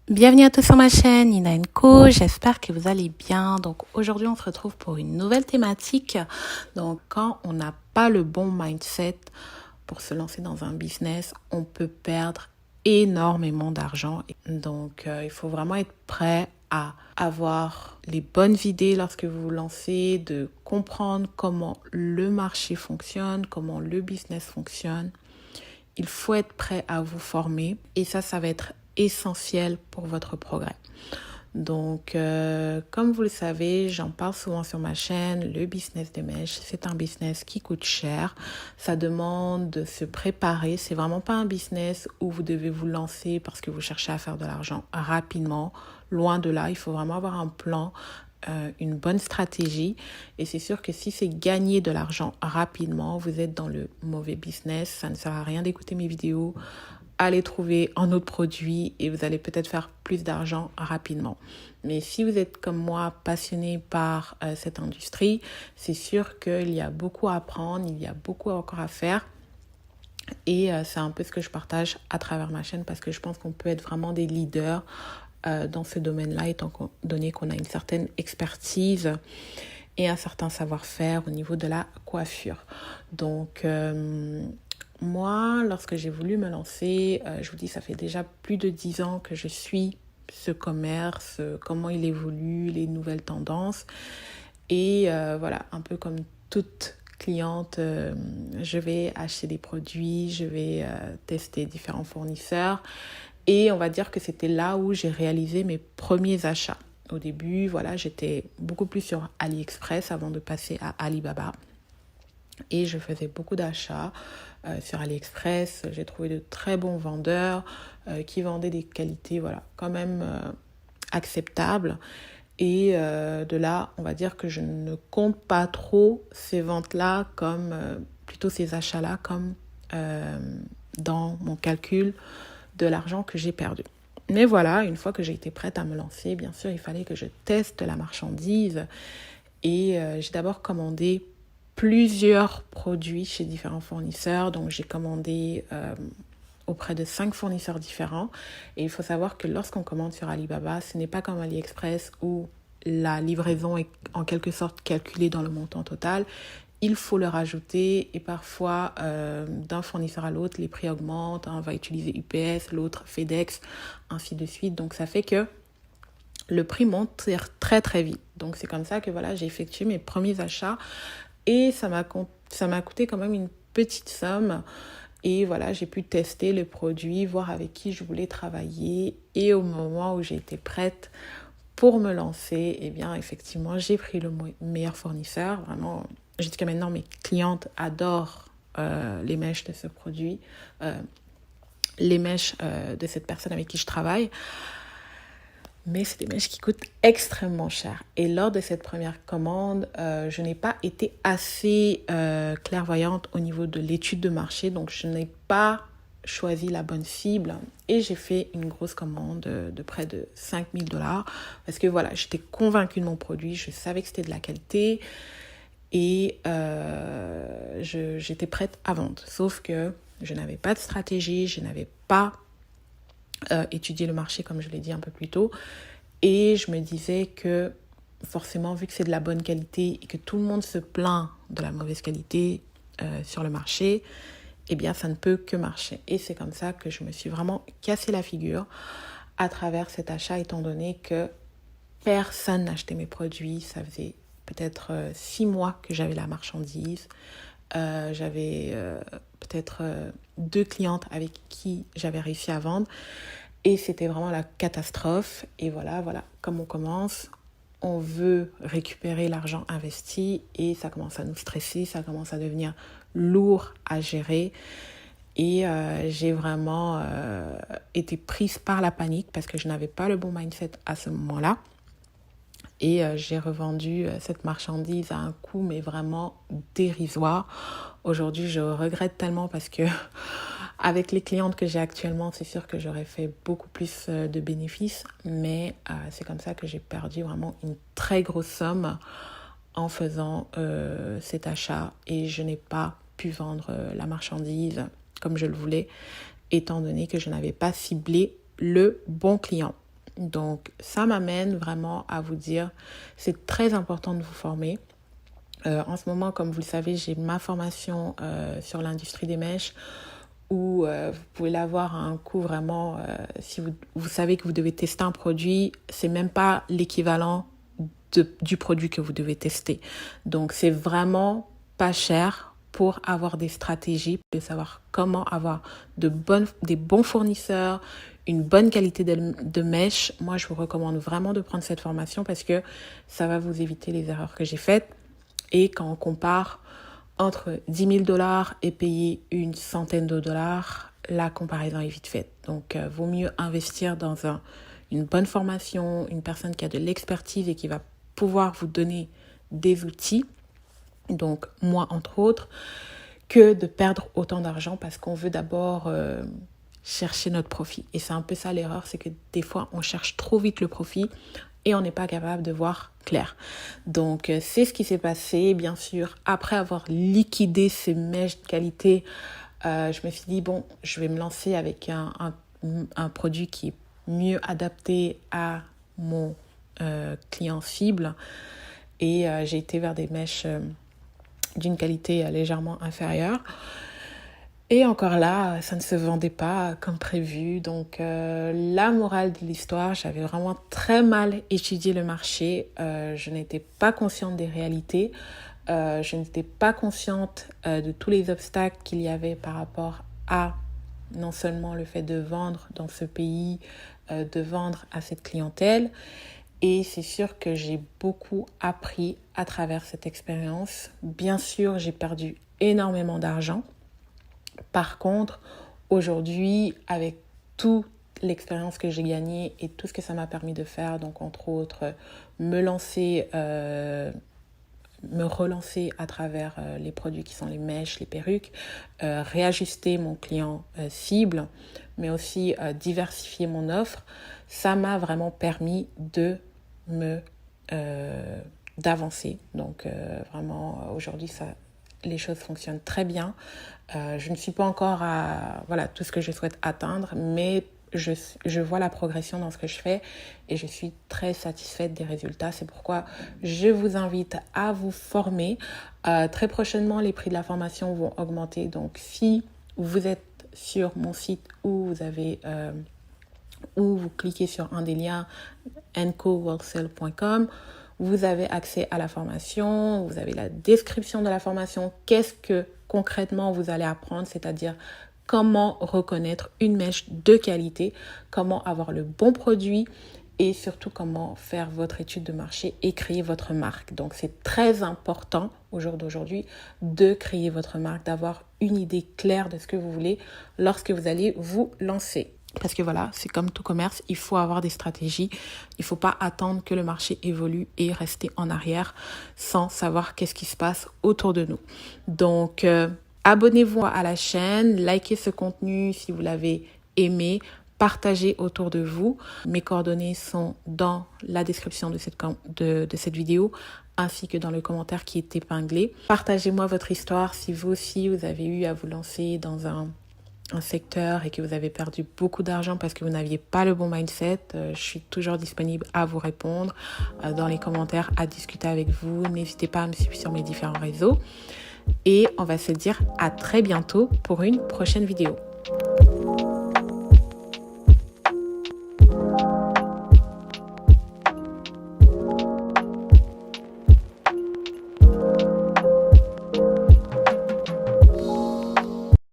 Bienvenue à tous sur ma chaîne Nina Co, j'espère que vous allez bien. Donc aujourd'hui on se retrouve pour une nouvelle thématique. Donc quand on n'a pas le bon mindset pour se lancer dans un business, on peut perdre énormément d'argent. Donc il faut vraiment être prêt à avoir les bonnes idées lorsque vous vous lancez, de comprendre comment le marché fonctionne, comment le business fonctionne. Il faut être prêt à vous former et ça va être essentiel pour votre progrès. Donc, comme vous le savez, j'en parle souvent sur ma chaîne, le business des mèches, c'est un business qui coûte cher. Ça demande de se préparer. C'est vraiment pas un business où vous devez vous lancer parce que vous cherchez à faire de l'argent rapidement. Loin de là, il faut vraiment avoir un plan, une bonne stratégie. Et c'est sûr que si c'est gagner de l'argent rapidement, vous êtes dans le mauvais business. Ça ne sert à rien d'écouter mes vidéos. Allez trouver un autre produit et vous allez peut-être faire plus d'argent rapidement. Mais si vous êtes comme moi passionné par cette industrie, c'est sûr qu'il y a beaucoup à apprendre, il y a beaucoup encore à faire. Et c'est un peu ce que je partage à travers ma chaîne parce que je pense qu'on peut être vraiment des leaders dans ce domaine-là, étant donné qu'on a une certaine expertise et un certain savoir-faire au niveau de la coiffure. Donc, moi, lorsque j'ai voulu me lancer, je vous dis, ça fait déjà plus de 10 ans que je suis ce commerce, comment il évolue, les nouvelles tendances. Et voilà, un peu comme toute cliente, je vais acheter des produits, je vais tester différents fournisseurs. Et on va dire que c'était là où j'ai réalisé mes premiers achats. Au début, voilà, j'étais beaucoup plus sur AliExpress avant de passer à Alibaba. Et je faisais beaucoup d'achats sur AliExpress. J'ai trouvé de très bons vendeurs qui vendaient des qualités, voilà, quand même acceptables. Et de là, on va dire que je ne compte pas trop ces ventes-là comme, plutôt ces achats-là comme dans mon calcul de l'argent que j'ai perdu. Mais voilà, une fois que j'ai été prête à me lancer, bien sûr, il fallait que je teste la marchandise. Et j'ai d'abord commandé plusieurs produits chez différents fournisseurs. Donc, j'ai commandé auprès de 5 fournisseurs différents. Et il faut savoir que lorsqu'on commande sur Alibaba, ce n'est pas comme AliExpress où la livraison est en quelque sorte calculée dans le montant total. Il faut le rajouter et parfois d'un fournisseur à l'autre, les prix augmentent. Un va utiliser UPS, l'autre FedEx, ainsi de suite. Donc ça fait que le prix monte très très vite. Donc c'est comme ça que voilà, j'ai effectué mes premiers achats et ça m'a coûté quand même une petite somme. Et voilà, j'ai pu tester le produit, voir avec qui je voulais travailler. Et au moment où j'ai été prête pour me lancer, eh bien, effectivement, j'ai pris le meilleur fournisseur. Vraiment, jusqu'à maintenant, mes clientes adorent les mèches de ce produit, les mèches de cette personne avec qui je travaille. Mais c'est des mèches qui coûtent extrêmement cher. Et lors de cette première commande, je n'ai pas été assez clairvoyante au niveau de l'étude de marché. Donc, je n'ai pas choisi la bonne cible. Et j'ai fait une grosse commande de près de 5 000 $. Parce que voilà, j'étais convaincue de mon produit. Je savais que c'était de la qualité. Et j'étais prête à vendre. Sauf que je n'avais pas de stratégie. Je n'avais pas étudier le marché comme je l'ai dit un peu plus tôt et je me disais que forcément vu que c'est de la bonne qualité et que tout le monde se plaint de la mauvaise qualité sur le marché, eh bien ça ne peut que marcher. Et c'est comme ça que je me suis vraiment cassé la figure à travers cet achat, étant donné que personne n'achetait mes produits. Ça faisait peut-être 6 mois que j'avais la marchandise. J'avais peut-être 2 clientes avec qui j'avais réussi à vendre. Et c'était vraiment la catastrophe. Et voilà, comme on commence, on veut récupérer l'argent investi et ça commence à nous stresser, ça commence à devenir lourd à gérer. Et j'ai vraiment été prise par la panique parce que je n'avais pas le bon mindset à ce moment-là. Et j'ai revendu cette marchandise à un coût mais vraiment dérisoire. Aujourd'hui, je regrette tellement parce que avec les clientes que j'ai actuellement, c'est sûr que j'aurais fait beaucoup plus de bénéfices. Mais c'est comme ça que j'ai perdu vraiment une très grosse somme en faisant cet achat. Et je n'ai pas pu vendre la marchandise comme je le voulais, étant donné que je n'avais pas ciblé le bon client. Donc, ça m'amène vraiment à vous dire, c'est très important de vous former. En ce moment, comme vous le savez, j'ai ma formation sur l'industrie des mèches où vous pouvez l'avoir à un coût vraiment, si vous savez que vous devez tester un produit, c'est même pas l'équivalent du produit que vous devez tester. Donc, c'est vraiment pas cher pour avoir des stratégies, de savoir comment avoir des bons fournisseurs, une bonne qualité de mèche. Moi, je vous recommande vraiment de prendre cette formation parce que ça va vous éviter les erreurs que j'ai faites. Et quand on compare entre 10 000 $ et payer une centaine de dollars, la comparaison est vite faite. Donc, vaut mieux investir dans une bonne formation, une personne qui a de l'expertise et qui va pouvoir vous donner des outils. Donc, moi, entre autres, que de perdre autant d'argent parce qu'on veut d'abord chercher notre profit. Et c'est un peu ça l'erreur, c'est que des fois, on cherche trop vite le profit et on n'est pas capable de voir clair. Donc, c'est ce qui s'est passé. Bien sûr, après avoir liquidé ces mèches de qualité, je me suis dit, bon, je vais me lancer avec un produit qui est mieux adapté à mon client cible. Et j'ai été vers des mèches d'une qualité légèrement inférieure. Et encore là, ça ne se vendait pas comme prévu. Donc, la morale de l'histoire, j'avais vraiment très mal étudié le marché. Je n'étais pas consciente des réalités. Je n'étais pas consciente de tous les obstacles qu'il y avait par rapport à non seulement le fait de vendre dans ce pays, de vendre à cette clientèle. Et c'est sûr que j'ai beaucoup appris à travers cette expérience. Bien sûr, j'ai perdu énormément d'argent. Par contre, aujourd'hui, avec toute l'expérience que j'ai gagnée et tout ce que ça m'a permis de faire, donc entre autres, me relancer à travers les produits qui sont les mèches, les perruques, réajuster mon client cible, mais aussi diversifier mon offre, ça m'a vraiment permis d'avancer. Donc vraiment, aujourd'hui, les choses fonctionnent très bien. Je ne suis pas encore à tout ce que je souhaite atteindre, mais je vois la progression dans ce que je fais et je suis très satisfaite des résultats. C'est pourquoi je vous invite à vous former. Très prochainement, les prix de la formation vont augmenter. Donc, si vous êtes sur mon site où vous cliquez sur un des liens ncowholesale.com, vous avez accès à la formation, vous avez la description de la formation, qu'est-ce que concrètement vous allez apprendre, c'est-à-dire comment reconnaître une mèche de qualité, comment avoir le bon produit et surtout comment faire votre étude de marché et créer votre marque. Donc c'est très important au jour d'aujourd'hui de créer votre marque, d'avoir une idée claire de ce que vous voulez lorsque vous allez vous lancer. Parce que voilà, c'est comme tout commerce, il faut avoir des stratégies. Il ne faut pas attendre que le marché évolue et rester en arrière sans savoir qu'est-ce qui se passe autour de nous. Donc, abonnez-vous à la chaîne, likez ce contenu si vous l'avez aimé, partagez autour de vous. Mes coordonnées sont dans la description de cette vidéo ainsi que dans le commentaire qui est épinglé. Partagez-moi votre histoire si vous aussi vous avez eu à vous lancer dans un secteur et que vous avez perdu beaucoup d'argent parce que vous n'aviez pas le bon mindset. Je suis toujours disponible à vous répondre dans les commentaires, à discuter avec vous. N'hésitez pas à me suivre sur mes différents réseaux et on va se dire à très bientôt pour une prochaine vidéo.